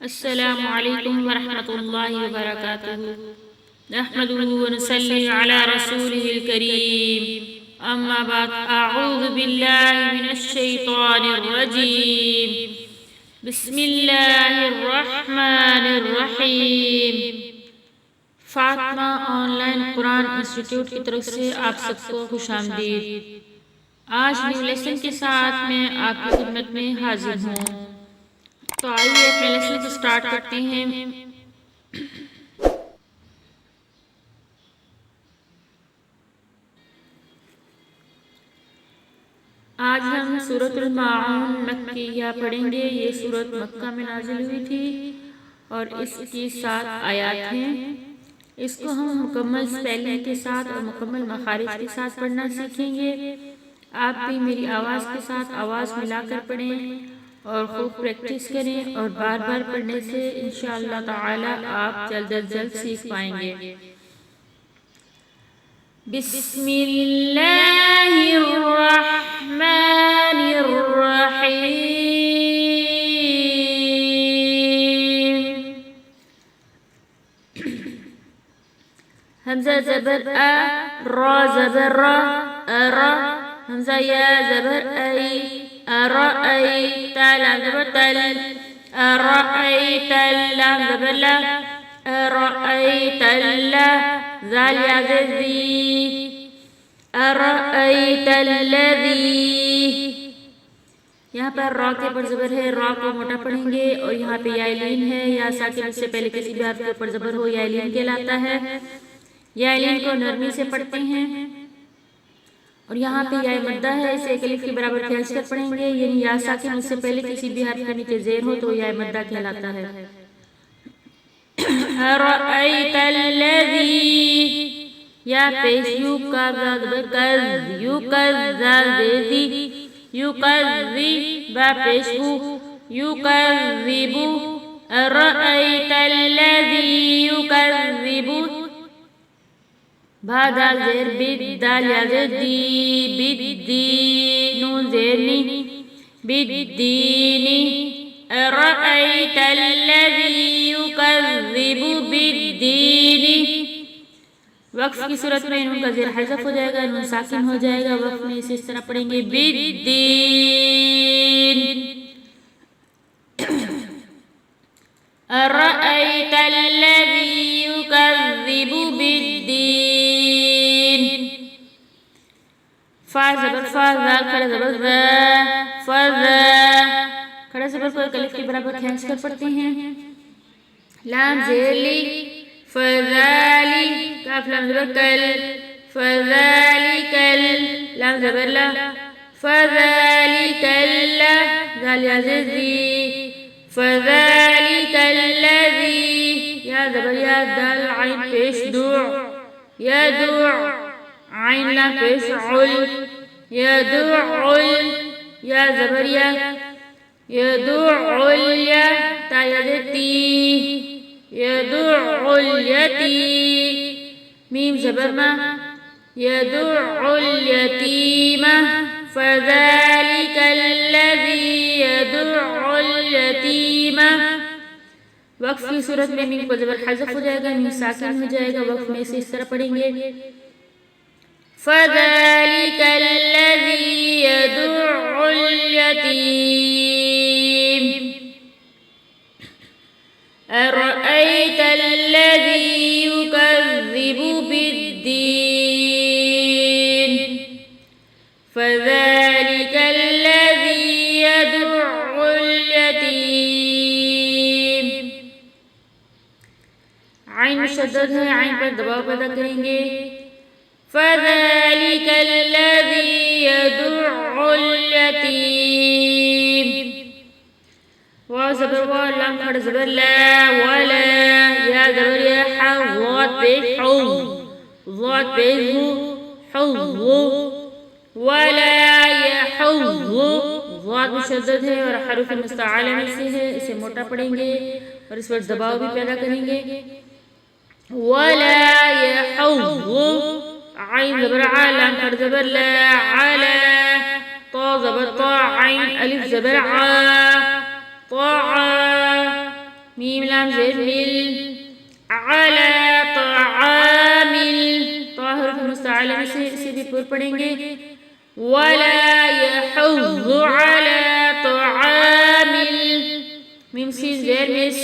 अस्सलामु अलैकुम वरहमतुल्लाहि वबरकातुहू। नहमदुहू व नुसल्ली अला रसूलिहिल करीम। अम्मा बाद, अऊज़ु बिल्लाहि मिनश शैतानिर रजीम। बिस्मिल्लाहिर रहमानिर रहीम। फातिमा ऑनलाइन कुरान इंस्टीट्यूट की तरफ से आप सबको खुशामदीद। आज न्यू लेसन के साथ मैं आपकी खिदमत में हाजिर हूँ। तो आइए अपने लेसन को स्टार्ट करते हैं। आज हम सूरतुल माऊन मक्किया पढ़ेंगे। ये सूरत मक्का में नाजिल हुई थी और इसकी 7 आयत हैं। इसको हम मुकम्मल स्पेलिंग के साथ और मुकम्मल मखारिज के साथ पढ़ना सीखेंगे। आप भी मेरी आवाज़ के साथ आवाज़ मिलाकर पढ़ें और खूब प्रैक्टिस करें और बार बार पढ़ने से इंशाअल्लाह ताला आप जल्द अज जल्द सीख पाएंगे। बिस्मिल्लाहिर रहमानिर रहीम। हमजा ज़बर अ, रा ज़बर रा, अरा। हमजा या ज़बर आई, अरअयत, लाम ज़बर तल, अरअयत, लाम ज़बर ला, अरअयत ला, ज़ाल या ज़ी, अरअयत लज़ी। यहाँ पर रा के ऊपर ज़बर है, रा को मोटा पढ़ेंगे और यहाँ पे या लीन है। या साकिन से पहले किसी भी हर्फ के ऊपर ज़बर हो या लीन कहलाता है। या लीन को नरमी से पढ़ते हैं। और यहाँ पे या मद्दा है, इसे एक अलिफ के बराबर खींच कर पढ़ेंगे। यानी या साकिन उससे पहले किसी भी हर्फ के नीचे ज़ेर हो तो या मद्दा कहलाता है। अरअयतल लज़ी, या पेश यू का ज़बर यू कर ज़ाल ज़ी, यू कर ज़ी, बा पेश बू, यू कर ज़िबू। अरअयतल लज़ी युकज़्ज़िबू, बा दाल ज़ेर बिद, दाल या दी, बिद्दी, नून ज़ेर नी, बिद्दीनी। अरअयतल लज़ी युकज़्ज़िबु बिद्दीनी। वक्फ की सूरत में नून का ज़ेर हज़फ हो जाएगा, नून साकिन हो जाएगा। वक्फ में इसे इस तरह पढ़ेंगे, बिद्दीन। अरअयतल लज़ी युकज़्ज़िबु बिद्दीन। फा ज़बर फा, ज़ा खड़ा ज़बर ज़ा, फ़ज़ा। खड़ा ज़बर को एक अलिफ के बराबर खींच कर पढ़ते हैं। लाम ज़ेर ली, फ़ज़ाली, काफ लाम ज़बर कल, फ़ज़ालिकल, लाम ज़बर ला, फ़ज़ालिकल ला, ज़ाल या ज़ी, फ़ज़ालिकल लज़ी, या ज़बर या, दाल आइन पेश दू, यदू, आइन ला पेश उल, यदूउल, या ज़बर या, यदूउल या, ता या ती, यदूउल यती। मीम ज़बर मा, यदूउल यतीमा। फ़ज़ालिकल लज़ी यदूउल यतीमा। वक्फ की सूरत में मीम को ज़बर हज़फ हो जाएगा, मीम साकिन हो जाएगा। वक्फ में इसे इस तरह पढ़ेंगे, फ़ज़ालिकल लज़ी यदूउल यतीम। अरअयतल लज़ी युकज़्ज़िबु बिद्दीन। फ़ज़ालिकल लज़ी यदूउल यतीम। आइन मुशद्दद है, आइन पर दबाव पैदा करेंगे। फ़ज़ालिकल लज़ी यदूउल यतीम। वाव ज़बर वा, लाम खड़ा ज़बर ला, वला, या ज़बर या, हा, ज़ाद पेश हू, ज़ाद पेश हू, हुव्वु, वला यहुव्वु। ज़ाद मुशद्दद है और हरूफ मुस्तआला में से है। इसे मोटा पढ़ेंगे और इस पर दबाव भी पैदा करेंगे। वला यहुव्वु, आइन ज़बर आ, लाम खड़ा ज़बर ला, अला, तो ज़बर तो, आइन अलिफ ज़बर आ, लाम ज़ेर मिल अला ताआमिल ताहरुफ मुस्तअला से भी पूर पढ़ेंगे वला यहुज़्ज़ु अला ताआमिल मीम सीन ज़ेर मिस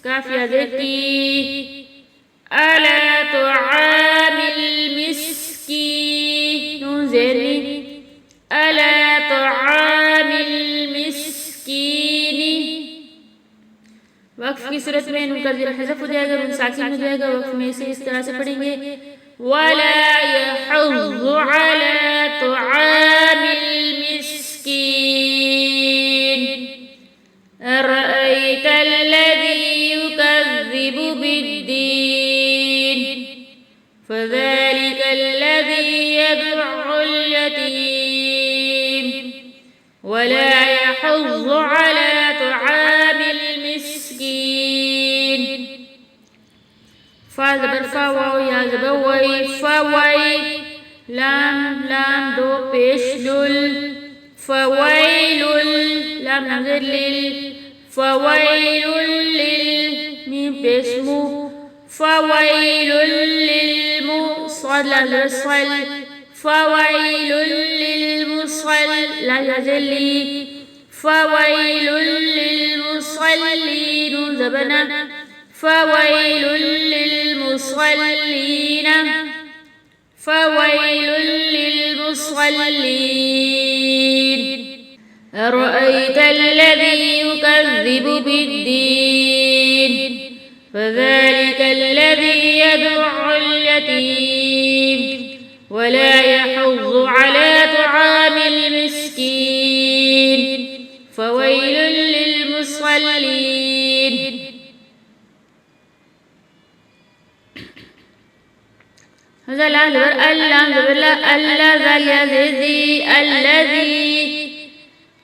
काफ या ज़ेर की अला ताआमिल मिस्की नून ज़ेर मी अला ताआमिल मिस्कीनी वक्फ की सूरत में नून का ज़ेर हज़फ हो जाएगा, नून साकिन हो जाएगा। वक्फ में इसे इस तरह से पढ़ेंगे वला यहुज़्ज़ु अला ताआमिल मिस्कीन अरअयतल लज़ी युकज़्ज़िबु बिद्दीन फ़ज़ालिकल लज़ी यदउल यतीम वला यहुज़्ज़ु अला ताआमिल मिस्कीन फा ज़बर फा वाव या ज़बर वई फवई लाम लाम दो पेश लुल फवैलुल लाम लाम ज़ेर लिल फवैलुल लिल मीम पेश मु फवैलुल लिल मुस्वल लाम ज़ेर स्वल फवैलुल लिल मुस्वल लाम ज़ेर ली फवैलुल लिल मुस्वल्लीन नून ज़बना फवैलुल लिल मुस्वल्लीन फवैलुल लिल मुस्वल्लीन अरअयतल लज़ी युकज़्ज़िबु बिद्दीन फ़ज़ालिकल लज़ी यदउल यतीम वला यहुज़्ज़ु अला ताआमिल मिस्कीन फ़वैलुल लिल मुस्वल्लीन هذا لام زبر اللام زبر لا ألا الذي الذي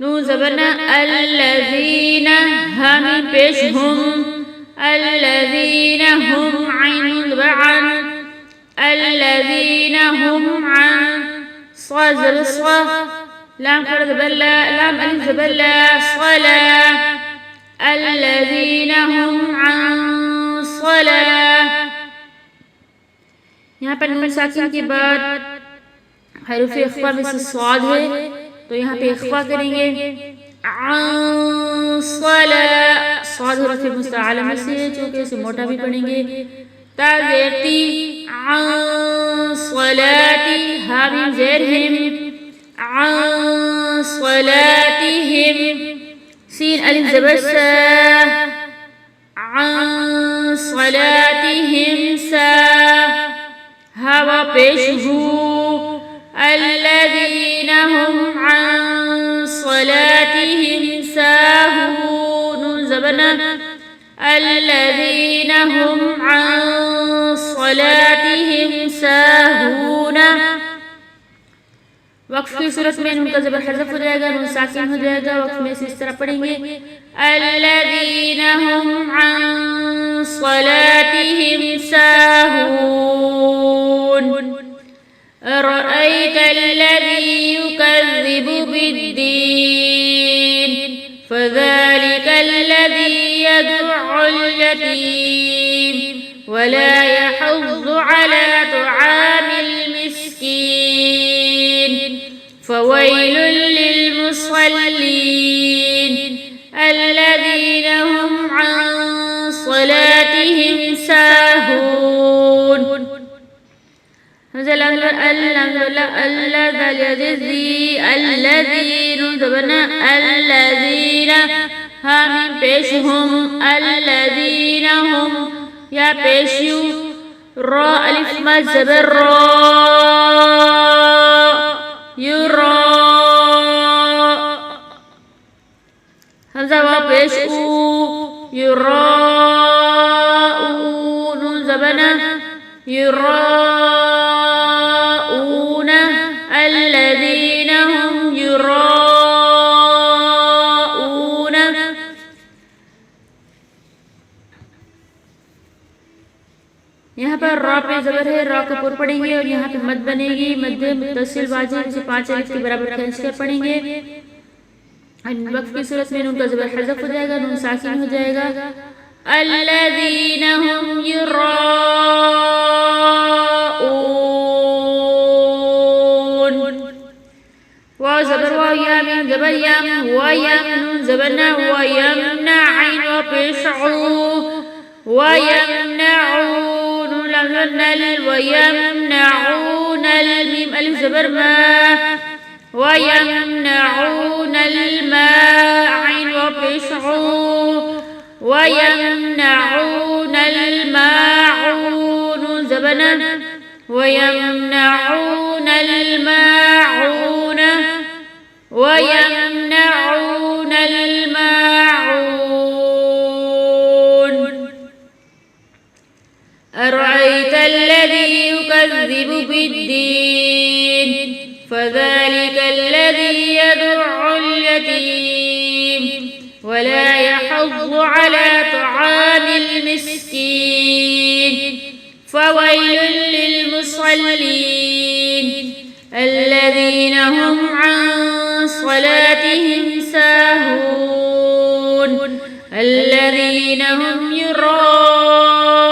نون زبرنا الذين هم پیش هم الذين هم عين زبر عن الذين هم عن صاد زبر صا لام كر زبر لا لام ألف زبر لا صلا الذين هم عن صلاة यहाँ पर नून साकिन के बाद हरूफ इख्फा में से स्वाद है तो यहाँ पे इख्फा करेंगे स्वाद हरूफ मुस्तअला में से चूँकि इसे मोटा भी पढ़ेंगे ता ज़ेर ती स्वलाती हा मीम ज़ेर हिम स्वलातिहिम सीन अलिफ ज़बर सा स्वलातिहिम सा हवा पेश हु अल्लज़ीना हुम अन स्वलातिहिम साहून नून ज़बना अल्लज़ीना हुम अन स्वलातिहिम साहून वक्फ की सूरत में नून का ज़बर हज़फ हो जाएगा, नून साकिन हो जाएगा। वक्फ में से इस तरह पढ़ेंगे अल्लज़ीना हुम अन स्वलातिहिम साहून अरअयतल लज़ी युकज़्ज़िबु बिद्दीन फ़ज़ालिकल लज़ी यदउल यतीम वला यहुज़्ज़ु अला ताआमिल मिस्कीन फ़वैलुल लिल मुस्वल्लीन الذين هم عن صلاتهم ساهون الذين هم पेशهم الذين هم या पेशु रा अलिफ मद ज़बर रा युरा हमज़ा वा पेश उ युराऊन नून ज़बना युराऊन अल्लज़ीना हुम युराऊन यहाँ पर रा पे ज़बर है, रा को पुर पढ़ेंगे और यहाँ पे मद बनेगी मध्य मुत्तसिल वाजिब से 5 अलिफ के बराबर खींच कर पढ़ेंगे। वक्फ की सूरत में नून का ज़बर हज़फ हो जाएगा, नून साकिन हो जाएगा। الذين هم يراءون. واو زبر واو يا ميم زبر يم ويم نون زبرنا ويمنع عين وبشعو ويمنعون لم ويمنعون الميم ألف زبر ما ويمنعون الماء عين وبشعو ويمنعون الماعون زبنا ويمنعون الماعون ويمنعون الماعون. أرأيت الذي يكذب بالدين فذلك الذي يدع اليتيم ولا يحض على طعام المسكين فويل للمصلين الذين هم عن صلاتهم ساهون الذين هم يراءون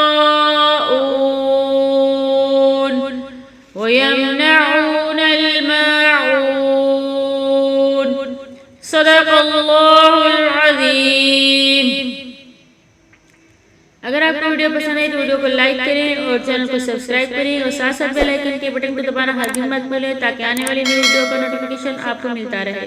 ويمنعون الماعون. صدق الله العظيम. अगर आपको वीडियो पसंद आई तो वीडियो को लाइक करें और चैनल को सब्सक्राइब करें और साथ साथ बेल आइकन के बटन को दबाना हरगिज़ मत भूलें ताकि आने वाली नई वीडियो का नोटिफिकेशन आपको मिलता रहे।